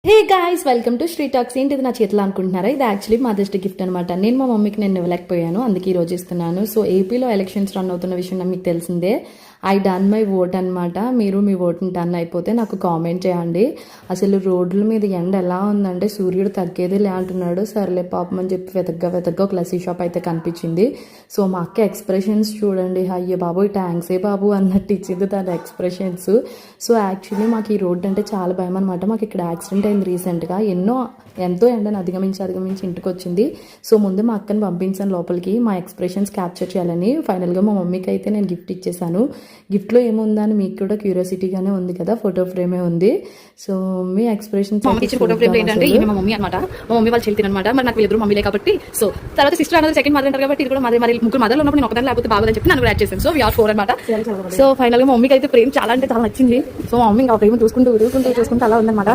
Hey guys, welcome to Sri talks. ఏంటి ఇది నా చేతిలో అనుకుంటున్నారా? ఇది యాక్చువల్లీ మదర్స్ డే గిఫ్ట్ అనమాట. నేను మా మమ్మీకి నేను ఇవ్వలేకపోయాను, అందుకే ఈ రోజు ఇస్తున్నాను. సో ఏపీలో ఎలక్షన్స్ రన్ అవుతున్న విషయం మీకు తెలిసిందే. ఐ డన్ మై ఓట్ అనమాట. మీరు మీ ఓట్ని డన్ అయిపోతే నాకు కామెంట్ చేయండి. అసలు రోడ్ల మీద ఎండ ఎలా ఉందంటే సూర్యుడు తగ్గేది లే అంటున్నాడు. సర్లే పాపం అని చెప్పి వెతగ్గా ఒక లస్సీ షాప్ అయితే కనిపించింది. సో మా అక్క ఎక్స్ప్రెషన్స్ చూడండి, అయ్యే బాబు థ్యాంక్సే బాబు అన్నట్టు ఇచ్చింది తన ఎక్స్ప్రెషన్స్. సో యాక్చువల్లీ మాకు ఈ రోడ్ అంటే చాలా భయం అనమాట. మాకు ఇక్కడ యాక్సిడెంట్ అయింది రీసెంట్గా. ఎంతో ఎండను అధిగమించి ఇంటికి వచ్చింది. సో ముందు మా అక్కని పంపించాను లోపలికి మా ఎక్స్ప్రెషన్స్ క్యాప్చర్ చేయాలని. ఫైనల్గా మా మమ్మీకి అయితే నేను గిఫ్ట్ ఇచ్చేసాను. గిఫ్ట్లో ఏముందని మీకు కూడా క్యూరియాసిటీగానే ఉంది కదా, ఫోటో ఫ్రేమే ఉంది. సో మీ ఎక్స్ప్రెషన్స్ ఫోటో ఫ్రేమ్ ఏంటంటే ఇది మా మమ్మీ అనమాట. మా మమ్మీ వాళ్ళు చెల్లి అనమాట. మరి నాకు వీళ్ళిద్దరు మమ్మీలే కాబట్టి, సో తర్వాత సిస్టర్ అనేది సెకండ్ మదర్ అంటారు కాబట్టి ఇది కూడా మరి ముగ్గురు మదర్లు ఉన్నప్పుడు నేను ఒకదాని లేకపోతే బాగోదని చెప్పి నన్ను యాడ్ చేశాను. సో వీఆర్ 4 అనమాట. సో ఫైనల్ గా మా మమ్మీకి అయితే ప్రేమ్ చాలా అంటే చాలా నచ్చింది. సో మా మమ్మీ ఇంకా ప్రేమ చూసుకుంటూ అలా ఉందన్నమాట.